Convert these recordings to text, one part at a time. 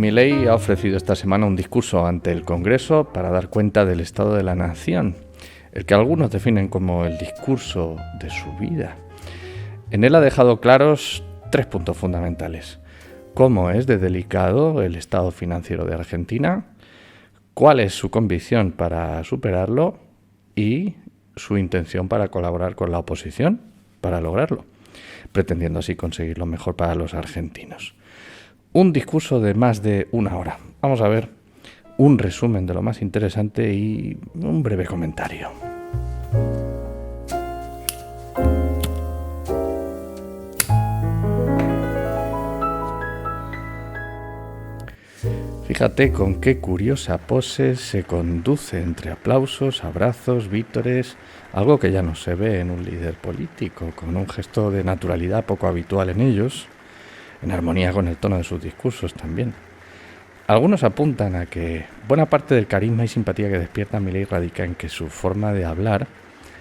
Milei ha ofrecido esta semana un discurso ante el Congreso para dar cuenta del estado de la nación, el que algunos definen como el discurso de su vida. En él ha dejado claros 3 puntos fundamentales: cómo es de delicado el estado financiero de Argentina, cuál es su convicción para superarlo y su intención para colaborar con la oposición para lograrlo, pretendiendo así conseguir lo mejor para los argentinos. Un discurso de más de 1 hora. Vamos a ver un resumen de lo más interesante y un breve comentario. Fíjate con qué curiosa pose se conduce entre aplausos, abrazos, vítores, algo que ya no se ve en un líder político, con un gesto de naturalidad poco habitual en ellos, en armonía con el tono de sus discursos también. Algunos apuntan a que buena parte del carisma y simpatía que despierta Milei radica en que su forma de hablar,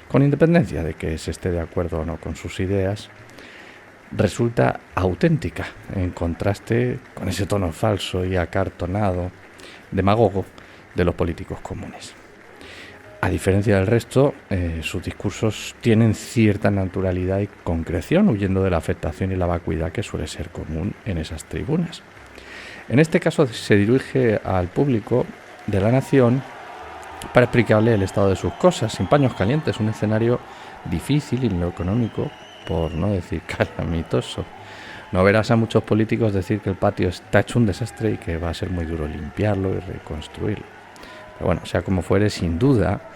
con independencia de que se esté de acuerdo o no con sus ideas, resulta auténtica, en contraste con ese tono falso y acartonado, demagogo, de los políticos comunes. A diferencia del resto, sus discursos tienen cierta naturalidad y concreción, huyendo de la afectación y la vacuidad que suele ser común en esas tribunas. En este caso se dirige al público de la nación para explicarle el estado de sus cosas, sin paños calientes, un escenario difícil y en lo económico, por no decir calamitoso. No verás a muchos políticos decir que el patio está hecho un desastre y que va a ser muy duro limpiarlo y reconstruirlo. Pero bueno, sea como fuere, sin duda,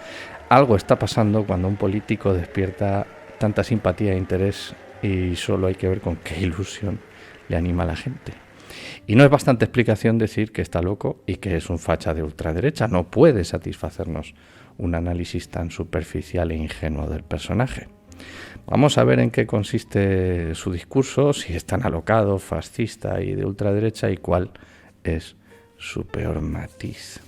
algo está pasando cuando un político despierta tanta simpatía e interés y solo hay que ver con qué ilusión le anima a la gente. Y no es bastante explicación decir que está loco y que es un facha de ultraderecha. No puede satisfacernos un análisis tan superficial e ingenuo del personaje. Vamos a ver en qué consiste su discurso, si es tan alocado, fascista y de ultraderecha, y cuál es su peor matiz.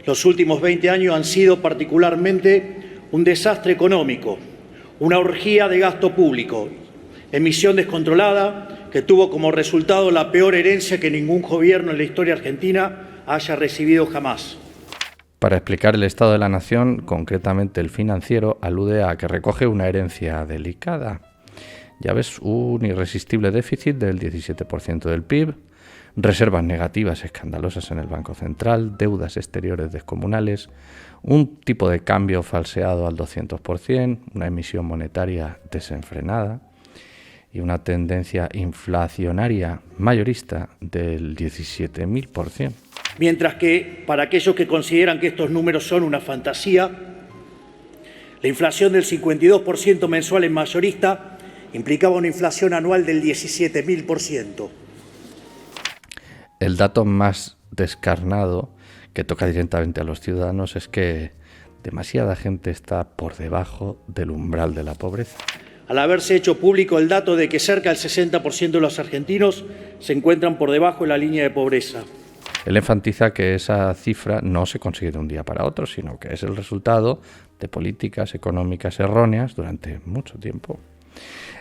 Los últimos 20 años han sido particularmente un desastre económico, una orgía de gasto público, emisión descontrolada que tuvo como resultado la peor herencia que ningún gobierno en la historia argentina haya recibido jamás. Para explicar el estado de la nación, concretamente el financiero, alude a que recoge una herencia delicada. Ya ves, un irresistible déficit del 17% del PIB, reservas negativas escandalosas en el Banco Central, deudas exteriores descomunales, un tipo de cambio falseado al 200%, una emisión monetaria desenfrenada y una tendencia inflacionaria mayorista del 17.000%. Mientras que, para aquellos que consideran que estos números son una fantasía, la inflación del 52% mensual en mayorista implicaba una inflación anual del 17.000%. El dato más descarnado que toca directamente a los ciudadanos es que demasiada gente está por debajo del umbral de la pobreza. Al haberse hecho público el dato de que cerca del 60% de los argentinos se encuentran por debajo de la línea de pobreza. Él enfatiza que esa cifra no se consigue de un día para otro, sino que es el resultado de políticas económicas erróneas durante mucho tiempo.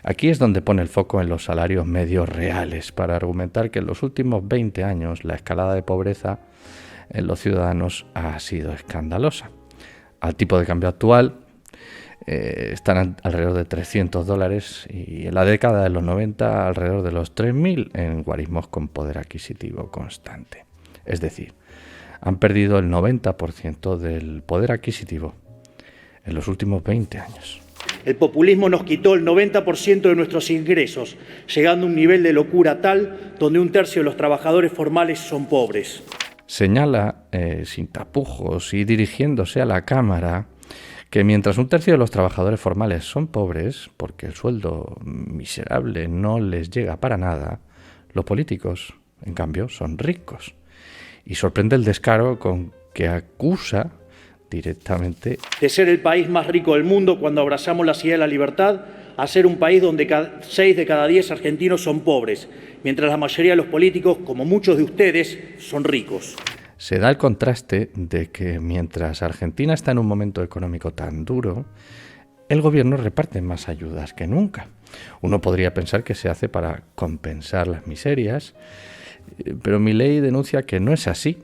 Aquí es donde pone el foco en los salarios medios reales, para argumentar que en los últimos 20 años la escalada de pobreza en los ciudadanos ha sido escandalosa. Al tipo de cambio actual están alrededor de $300 y en la década de los 90 alrededor de los 3.000 en guarismos con poder adquisitivo constante. Es decir, han perdido el 90% del poder adquisitivo en los últimos 20 años. El populismo nos quitó el 90% de nuestros ingresos, llegando a un nivel de locura tal donde 1/3 de los trabajadores formales son pobres. Señala, sin tapujos y dirigiéndose a la Cámara, que mientras 1/3 de los trabajadores formales son pobres, porque el sueldo miserable no les llega para nada, los políticos, en cambio, son ricos. Y sorprende el descaro con que acusa directamente de ser el país más rico del mundo cuando abrazamos la idea de la libertad, a ser un país donde 6 de cada 10 argentinos son pobres, mientras la mayoría de los políticos, como muchos de ustedes, son ricos. Se da el contraste de que mientras Argentina está en un momento económico tan duro, el gobierno reparte más ayudas que nunca. Uno podría pensar que se hace para compensar las miserias Pero Milei denuncia que no es así,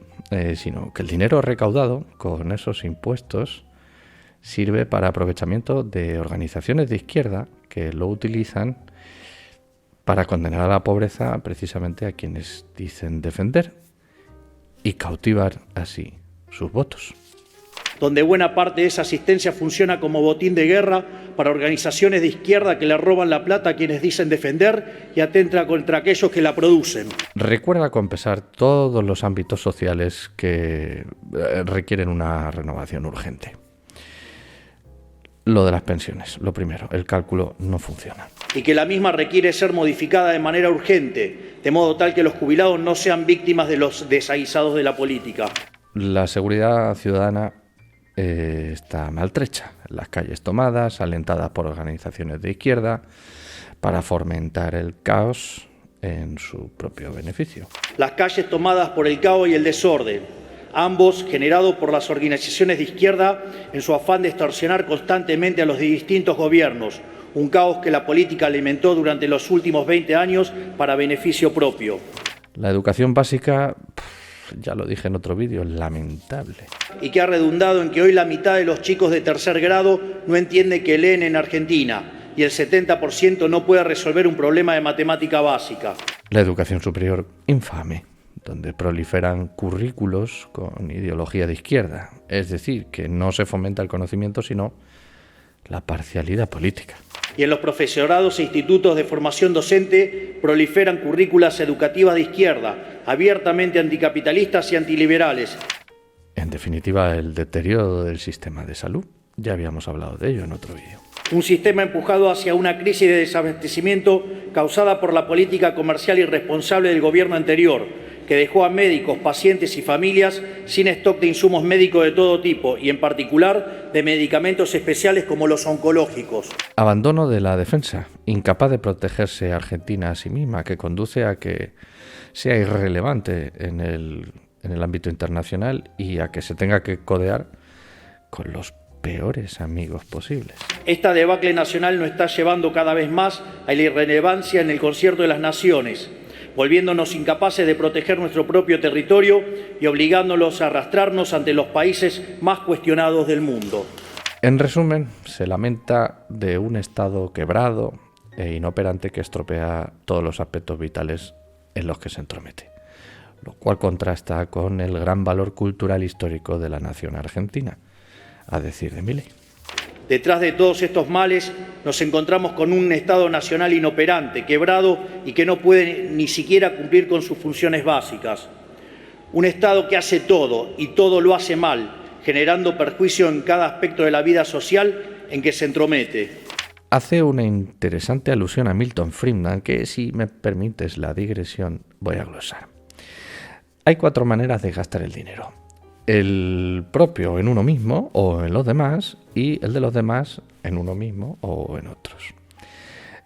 sino que el dinero recaudado con esos impuestos sirve para aprovechamiento de organizaciones de izquierda que lo utilizan para condenar a la pobreza precisamente a quienes dicen defender y cautivar así sus votos. Donde buena parte de esa asistencia funciona como botín de guerra para organizaciones de izquierda que le roban la plata a quienes dicen defender y atenta contra aquellos que la producen. Recuerda con pesar todos los ámbitos sociales que requieren una renovación urgente. Lo de las pensiones, lo primero, el cálculo no funciona. Y que la misma requiere ser modificada de manera urgente, de modo tal que los jubilados no sean víctimas de los desaguisados de la política. La seguridad ciudadana está maltrecha. Las calles tomadas, alentadas por organizaciones de izquierda, para fomentar el caos en su propio beneficio. Las calles tomadas por el caos y el desorden, ambos generados por las organizaciones de izquierda en su afán de extorsionar constantemente a los distintos gobiernos, un caos que la política alimentó durante los últimos 20 años para beneficio propio. La educación básica, ya lo dije en otro vídeo, lamentable. Y que ha redundado en que hoy la mitad de los chicos de tercer grado no entiende que leen en Argentina y el 70% no puede resolver un problema de matemática básica. La educación superior infame, donde proliferan currículos con ideología de izquierda, es decir, que no se fomenta el conocimiento sino la parcialidad política. Y en los profesorados e institutos de formación docente proliferan currículas educativas de izquierda, abiertamente anticapitalistas y antiliberales. En definitiva, el deterioro del sistema de salud. Ya habíamos hablado de ello en otro vídeo. Un sistema empujado hacia una crisis de desabastecimiento causada por la política comercial irresponsable del gobierno anterior, que dejó a médicos, pacientes y familias sin stock de insumos médicos de todo tipo y en particular de medicamentos especiales como los oncológicos. Abandono de la defensa, incapaz de protegerse Argentina a sí misma, que conduce a que sea irrelevante en el ámbito internacional y a que se tenga que codear con los peores amigos posibles. Esta debacle nacional nos está llevando cada vez más a la irrelevancia en el concierto de las naciones, volviéndonos incapaces de proteger nuestro propio territorio y obligándolos a arrastrarnos ante los países más cuestionados del mundo. En resumen, se lamenta de un Estado quebrado e inoperante que estropea todos los aspectos vitales en los que se entromete, lo cual contrasta con el gran valor cultural histórico de la nación argentina, a decir de Milei. Detrás de todos estos males nos encontramos con un Estado nacional inoperante, quebrado y que no puede ni siquiera cumplir con sus funciones básicas. Un Estado que hace todo y todo lo hace mal, generando perjuicio en cada aspecto de la vida social en que se entromete. Hace una interesante alusión a Milton Friedman que, si me permites la digresión, voy a glosar. Hay 4 maneras de gastar el dinero. El propio en uno mismo o en los demás y el de los demás en uno mismo o en otros.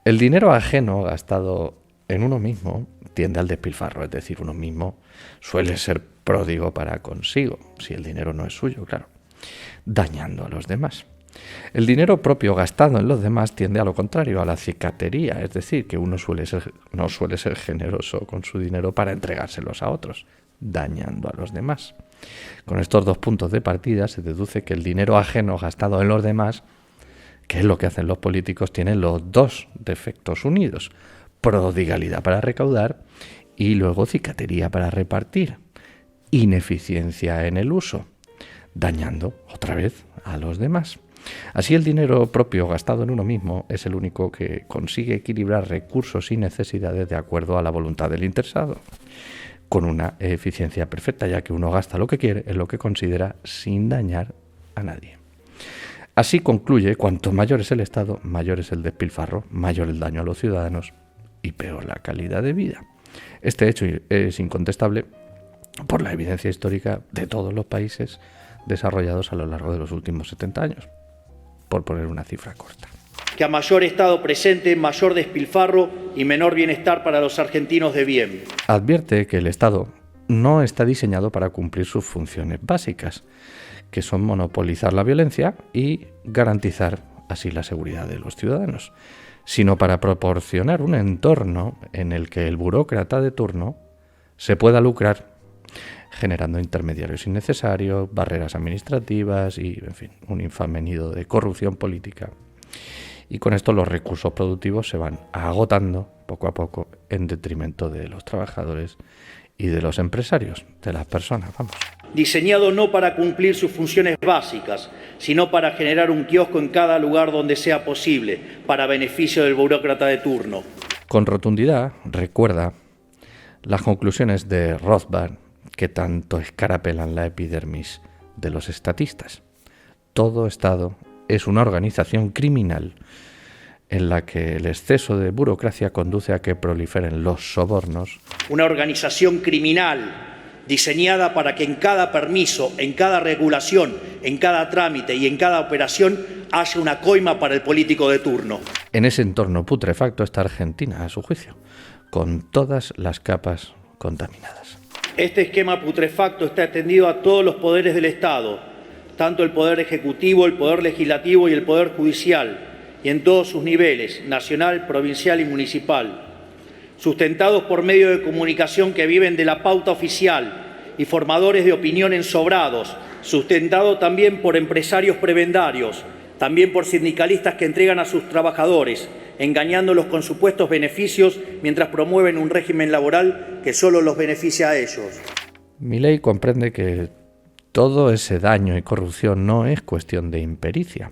El dinero ajeno gastado en uno mismo tiende al despilfarro, es decir, uno mismo suele ser pródigo para consigo, si el dinero no es suyo, claro, dañando a los demás. El dinero propio gastado en los demás tiende a lo contrario, a la cicatería, es decir, que uno no suele ser generoso con su dinero para entregárselos a otros, dañando a los demás. Con estos 2 puntos de partida se deduce que el dinero ajeno gastado en los demás, que es lo que hacen los políticos, tiene los 2 defectos unidos: prodigalidad para recaudar y luego cicatería para repartir, ineficiencia en el uso, dañando otra vez a los demás. Así, el dinero propio gastado en uno mismo es el único que consigue equilibrar recursos y necesidades de acuerdo a la voluntad del interesado, con una eficiencia perfecta, ya que uno gasta lo que quiere en lo que considera sin dañar a nadie. Así concluye: cuanto mayor es el Estado, mayor es el despilfarro, mayor el daño a los ciudadanos y peor la calidad de vida. Este hecho es incontestable por la evidencia histórica de todos los países desarrollados a lo largo de los últimos 70 años, por poner una cifra corta. Que a mayor Estado presente, mayor despilfarro y menor bienestar para los argentinos de bien. Advierte que el Estado no está diseñado para cumplir sus funciones básicas, que son monopolizar la violencia y garantizar así la seguridad de los ciudadanos, sino para proporcionar un entorno en el que el burócrata de turno se pueda lucrar generando intermediarios innecesarios, barreras administrativas y, en fin, un infame nido de corrupción política. Y con esto los recursos productivos se van agotando poco a poco en detrimento de los trabajadores y de los empresarios, de las personas, vamos. Diseñado no para cumplir sus funciones básicas, sino para generar un kiosco en cada lugar donde sea posible, para beneficio del burócrata de turno. Con rotundidad recuerda las conclusiones de Rothbard que tanto escarapelan la epidermis de los estatistas. Todo Estado es una organización criminal en la que el exceso de burocracia conduce a que proliferen los sobornos. Una organización criminal diseñada para que en cada permiso, en cada regulación, en cada trámite y en cada operación haya una coima para el político de turno. En ese entorno putrefacto está Argentina, a su juicio, con todas las capas contaminadas. Este esquema putrefacto está extendido a todos los poderes del Estado, tanto el Poder Ejecutivo, el Poder Legislativo y el Poder Judicial, y en todos sus niveles, nacional, provincial y municipal, sustentados por medios de comunicación que viven de la pauta oficial y formadores de opinión ensobrados, sustentado también por empresarios prebendarios, también por sindicalistas que entregan a sus trabajadores, engañándolos con supuestos beneficios mientras promueven un régimen laboral que solo los beneficia a ellos. Milei comprende que todo ese daño y corrupción no es cuestión de impericia,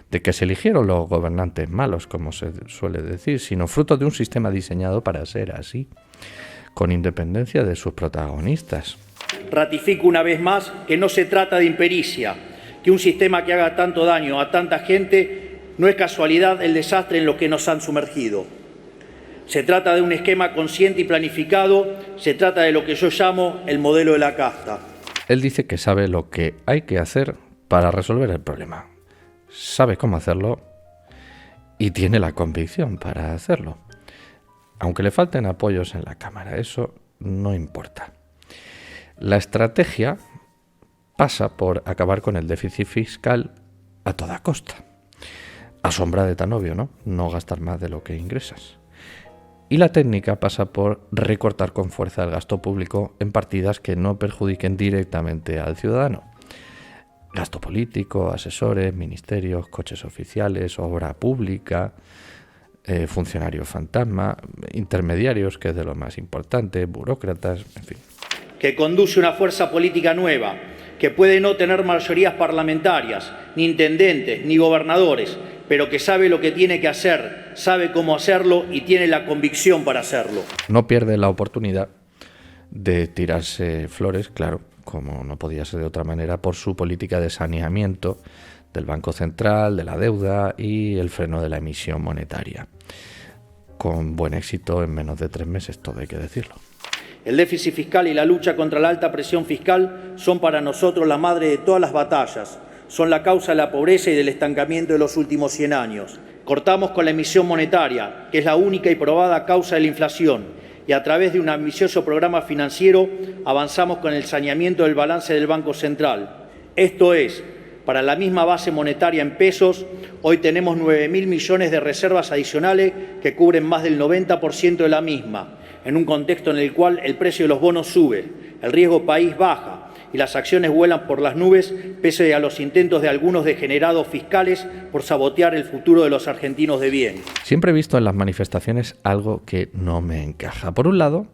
de que se eligieron los gobernantes malos, como se suele decir, sino fruto de un sistema diseñado para ser así, con independencia de sus protagonistas. Ratifico una vez más que no se trata de impericia, que un sistema que haga tanto daño a tanta gente no es casualidad el desastre en lo que nos han sumergido. Se trata de un esquema consciente y planificado, se trata de lo que yo llamo el modelo de la casta. Él dice que sabe lo que hay que hacer para resolver el problema. Sabe cómo hacerlo y tiene la convicción para hacerlo. Aunque le falten apoyos en la Cámara, eso no importa. La estrategia pasa por acabar con el déficit fiscal a toda costa. A sombra de tan obvio, ¿no? No gastar más de lo que ingresas. Y la técnica pasa por recortar con fuerza el gasto público en partidas que no perjudiquen directamente al ciudadano. Gasto político, asesores, ministerios, coches oficiales, obra pública, funcionarios fantasma, intermediarios, que es de lo más importante, burócratas, en fin. Que conduce una fuerza política nueva, que puede no tener mayorías parlamentarias, ni intendentes, ni gobernadores, pero que sabe lo que tiene que hacer, sabe cómo hacerlo y tiene la convicción para hacerlo. No pierde la oportunidad de tirarse flores, claro, como no podía ser de otra manera, por su política de saneamiento del Banco Central, de la deuda y el freno de la emisión monetaria. Con buen éxito en menos de 3 meses, todo hay que decirlo. El déficit fiscal y la lucha contra la alta presión fiscal son para nosotros la madre de todas las batallas. Son la causa de la pobreza y del estancamiento de los últimos 100 años. Cortamos con la emisión monetaria, que es la única y probada causa de la inflación, y a través de un ambicioso programa financiero avanzamos con el saneamiento del balance del Banco Central. Esto es, para la misma base monetaria en pesos, hoy tenemos 9.000 millones de reservas adicionales que cubren más del 90% de la misma, en un contexto en el cual el precio de los bonos sube, el riesgo país baja y las acciones vuelan por las nubes pese a los intentos de algunos degenerados fiscales por sabotear el futuro de los argentinos de bien. Siempre he visto en las manifestaciones algo que no me encaja. Por un lado,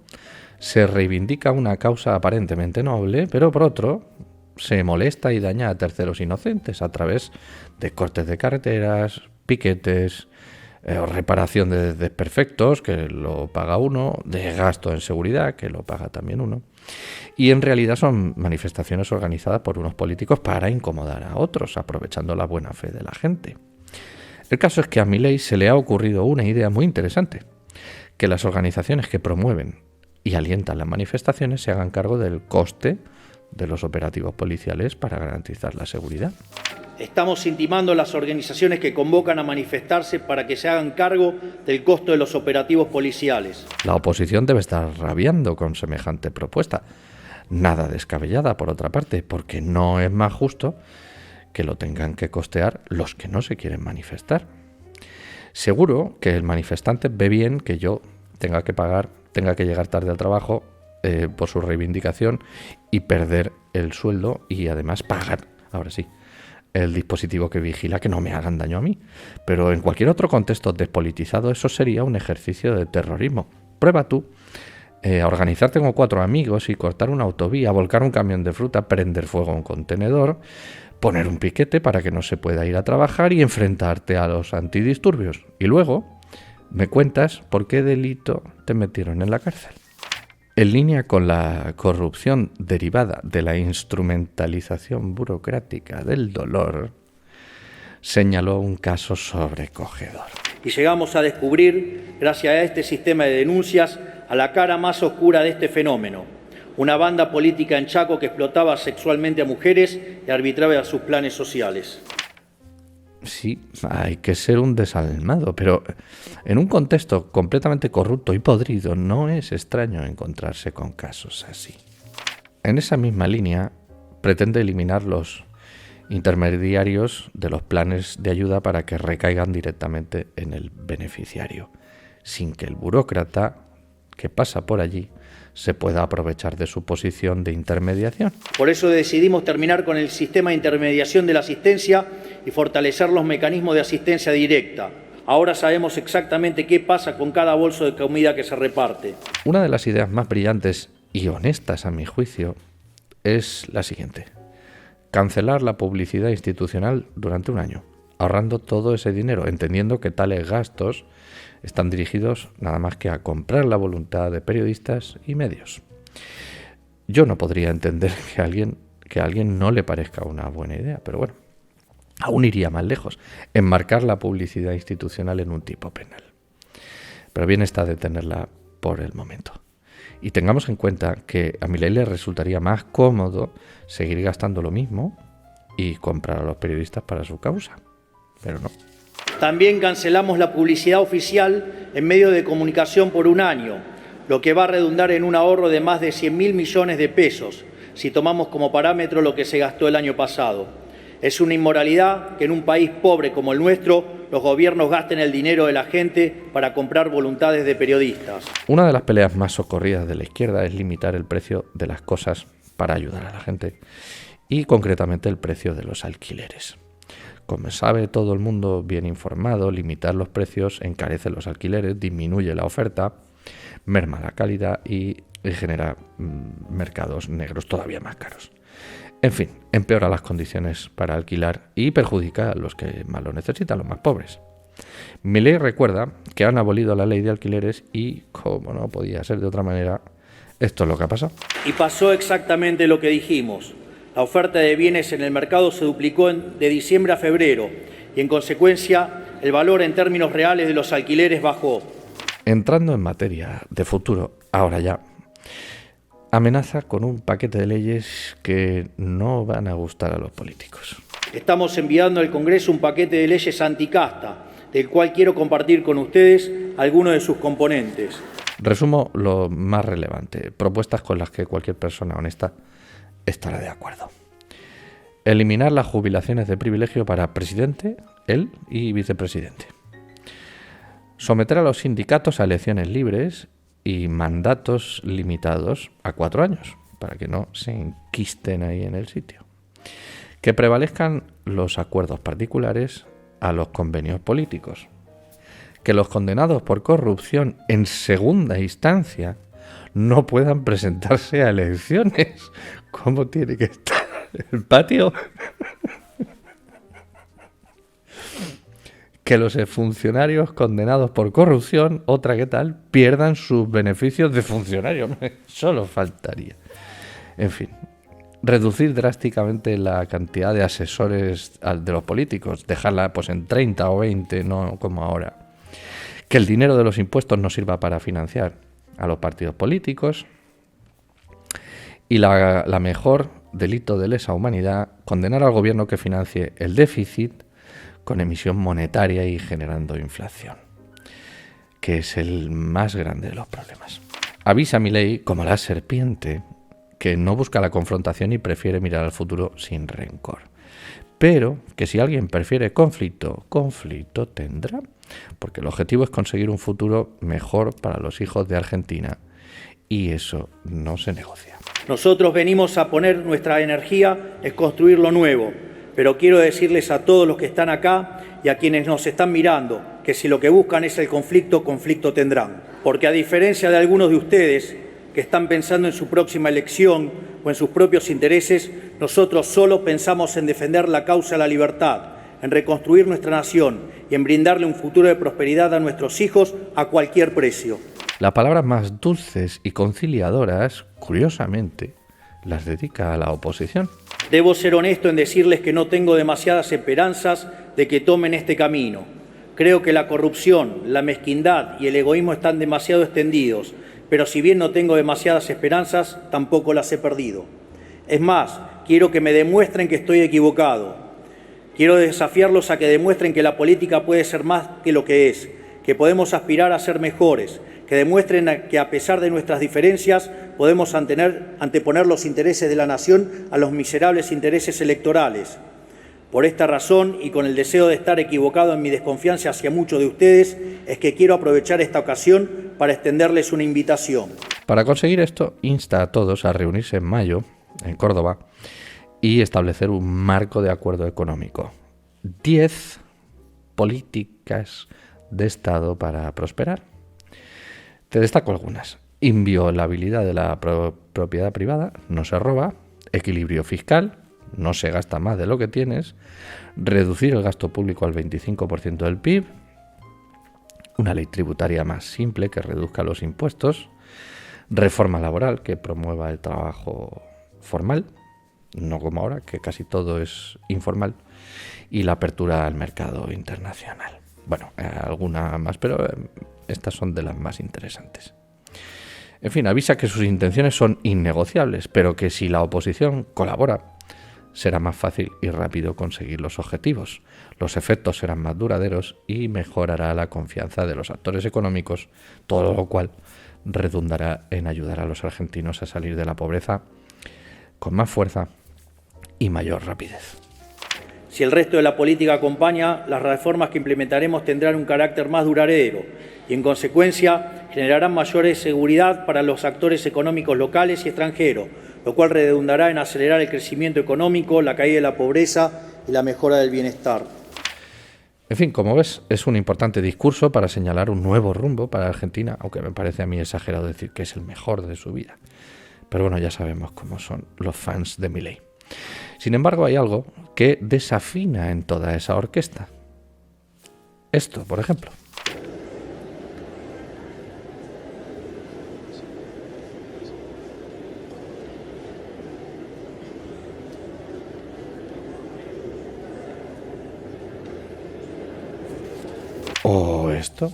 se reivindica una causa aparentemente noble, pero por otro, se molesta y daña a terceros inocentes a través de cortes de carreteras, piquetes, o reparación de desperfectos, que lo paga uno, de gasto en seguridad, que lo paga también uno. Y en realidad son manifestaciones organizadas por unos políticos para incomodar a otros, aprovechando la buena fe de la gente. El caso es que a Milei se le ha ocurrido una idea muy interesante, que las organizaciones que promueven y alientan las manifestaciones se hagan cargo del coste de los operativos policiales para garantizar la seguridad. Estamos intimando a las organizaciones que convocan a manifestarse para que se hagan cargo del costo de los operativos policiales. La oposición debe estar rabiando con semejante propuesta. Nada descabellada, por otra parte, porque no es más justo que lo tengan que costear los que no se quieren manifestar. Seguro que el manifestante ve bien que yo tenga que llegar tarde al trabajo por su reivindicación y perder el sueldo y además pagar, ahora sí, el dispositivo que vigila que no me hagan daño a mí. Pero en cualquier otro contexto despolitizado eso sería un ejercicio de terrorismo. Prueba tú a organizarte con 4 amigos y cortar una autovía, volcar un camión de fruta, prender fuego a un contenedor, poner un piquete para que no se pueda ir a trabajar y enfrentarte a los antidisturbios. Y luego me cuentas por qué delito te metieron en la cárcel. En línea con la corrupción derivada de la instrumentalización burocrática del dolor, señaló un caso sobrecogedor. Y llegamos a descubrir, gracias a este sistema de denuncias, a la cara más oscura de este fenómeno. Una banda política en Chaco que explotaba sexualmente a mujeres y arbitraba sus planes sociales. Sí, hay que ser un desalmado, pero en un contexto completamente corrupto y podrido no es extraño encontrarse con casos así. En esa misma línea, pretende eliminar los intermediarios de los planes de ayuda para que recaigan directamente en el beneficiario, sin que el burócrata que pasa por allí se pueda aprovechar de su posición de intermediación. Por eso decidimos terminar con el sistema de intermediación de la asistencia y fortalecer los mecanismos de asistencia directa. Ahora sabemos exactamente qué pasa con cada bolso de comida que se reparte. Una de las ideas más brillantes y honestas, a mi juicio, es la siguiente: cancelar la publicidad institucional durante un año, ahorrando todo ese dinero, entendiendo que tales gastos están dirigidos nada más que a comprar la voluntad de periodistas y medios. Yo no podría entender que a alguien no le parezca una buena idea, pero bueno, aún iría más lejos, enmarcar la publicidad institucional en un tipo penal. Pero bien está detenerla por el momento. Y tengamos en cuenta que a Milei le resultaría más cómodo seguir gastando lo mismo y comprar a los periodistas para su causa, pero no. También cancelamos la publicidad oficial en medios de comunicación por un año, lo que va a redundar en un ahorro de más de 100.000 millones de pesos, si tomamos como parámetro lo que se gastó el año pasado. Es una inmoralidad que en un país pobre como el nuestro, los gobiernos gasten el dinero de la gente para comprar voluntades de periodistas. Una de las peleas más socorridas de la izquierda es limitar el precio de las cosas para ayudar a la gente, y concretamente el precio de los alquileres. Como sabe todo el mundo bien informado, limitar los precios encarece los alquileres, disminuye la oferta, merma la calidad y genera mercados negros todavía más caros. En fin, empeora las condiciones para alquilar y perjudica a los que más lo necesitan, los más pobres. Milei recuerda que han abolido la ley de alquileres y, como no podía ser de otra manera, esto es lo que ha pasado. Y pasó exactamente lo que dijimos. La oferta de bienes en el mercado se duplicó de diciembre a febrero y, en consecuencia, el valor en términos reales de los alquileres bajó. Entrando en materia de futuro, ahora ya, amenaza con un paquete de leyes que no van a gustar a los políticos. Estamos enviando al Congreso un paquete de leyes anticasta, del cual quiero compartir con ustedes algunos de sus componentes. Resumo lo más relevante, propuestas con las que cualquier persona honesta estará de acuerdo. Eliminar las jubilaciones de privilegio para presidente, él y vicepresidente. Someter a los sindicatos a elecciones libres y mandatos limitados a 4 años, para que no se enquisten ahí en el sitio. Que prevalezcan los acuerdos particulares a los convenios políticos. Que los condenados por corrupción en segunda instancia no puedan presentarse a elecciones. ¿Cómo tiene que estar el patio? Que los funcionarios condenados por corrupción, otra que tal, pierdan sus beneficios de funcionario. Solo faltaría. En fin, reducir drásticamente la cantidad de asesores de los políticos, dejarla pues en 30 o 20, no como ahora. Que el dinero de los impuestos no sirva para financiar a los partidos políticos. Y la mejor delito de lesa humanidad, condenar al gobierno que financie el déficit con emisión monetaria y generando inflación, que es el más grande de los problemas. Avisa Milei, como la serpiente, que no busca la confrontación y prefiere mirar al futuro sin rencor. Pero que si alguien prefiere conflicto, conflicto tendrá, porque el objetivo es conseguir un futuro mejor para los hijos de Argentina y eso no se negocia. Nosotros venimos a poner nuestra energía en construir lo nuevo, pero quiero decirles a todos los que están acá y a quienes nos están mirando que si lo que buscan es el conflicto, conflicto tendrán. Porque a diferencia de algunos de ustedes que están pensando en su próxima elección o en sus propios intereses, nosotros solo pensamos en defender la causa de la libertad, en reconstruir nuestra nación y en brindarle un futuro de prosperidad a nuestros hijos a cualquier precio. Las palabras más dulces y conciliadoras, curiosamente, las dedica a la oposición. Debo ser honesto en decirles que no tengo demasiadas esperanzas de que tomen este camino. Creo que la corrupción, la mezquindad y el egoísmo están demasiado extendidos, pero si bien no tengo demasiadas esperanzas, tampoco las he perdido. Es más, quiero que me demuestren que estoy equivocado. Quiero desafiarlos a que demuestren que la política puede ser más que lo que es, que podemos aspirar a ser mejores, que demuestren que a pesar de nuestras diferencias podemos anteponer los intereses de la nación a los miserables intereses electorales. Por esta razón y con el deseo de estar equivocado en mi desconfianza hacia muchos de ustedes, es que quiero aprovechar esta ocasión para extenderles una invitación. Para conseguir esto, insta a todos a reunirse en mayo, en Córdoba, y establecer un marco de acuerdo económico. 10 políticas de Estado para prosperar. Te destaco algunas. Inviolabilidad de la propiedad privada, no se roba. Equilibrio fiscal, no se gasta más de lo que tienes. Reducir el gasto público al 25% del PIB. Una ley tributaria más simple que reduzca los impuestos. Reforma laboral que promueva el trabajo formal, no como ahora, que casi todo es informal. Y la apertura al mercado internacional. Bueno, alguna más, pero estas son de las más interesantes. En fin, avisa que sus intenciones son innegociables, pero que si la oposición colabora, será más fácil y rápido conseguir los objetivos. Los efectos serán más duraderos y mejorará la confianza de los actores económicos, todo lo cual redundará en ayudar a los argentinos a salir de la pobreza con más fuerza y mayor rapidez. Si el resto de la política acompaña, las reformas que implementaremos tendrán un carácter más duradero y, en consecuencia, generarán mayor seguridad para los actores económicos locales y extranjeros, lo cual redundará en acelerar el crecimiento económico, la caída de la pobreza y la mejora del bienestar. En fin, como ves, es un importante discurso para señalar un nuevo rumbo para Argentina, aunque me parece a mí exagerado decir que es el mejor de su vida. Pero bueno, ya sabemos cómo son los fans de Milei. Sin embargo, hay algo que desafina en toda esa orquesta. Esto, por ejemplo. O esto.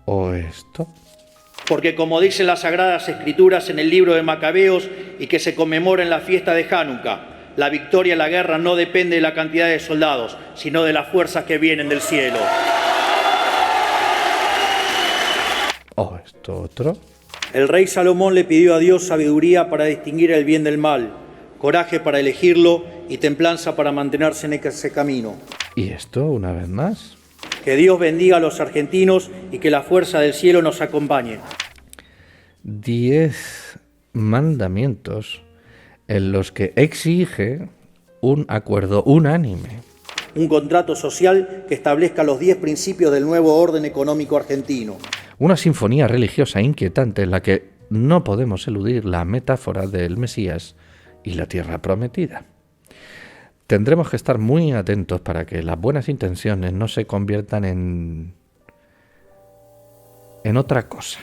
¿O esto? Porque como dicen las Sagradas Escrituras en el libro de Macabeos y que se conmemora en la fiesta de Hanukkah, la victoria en la guerra no depende de la cantidad de soldados, sino de las fuerzas que vienen del cielo. ¿O esto otro? El rey Salomón le pidió a Dios sabiduría para distinguir el bien del mal, coraje para elegirlo y templanza para mantenerse en ese camino. ¿Y esto una vez más? Que Dios bendiga a los argentinos y que la fuerza del cielo nos acompañe. 10 mandamientos en los que exige un acuerdo unánime. Un contrato social que establezca los 10 principios del nuevo orden económico argentino. Una sinfonía religiosa inquietante en la que no podemos eludir la metáfora del Mesías y la tierra prometida. Tendremos que estar muy atentos para que las buenas intenciones no se conviertan en otra cosa.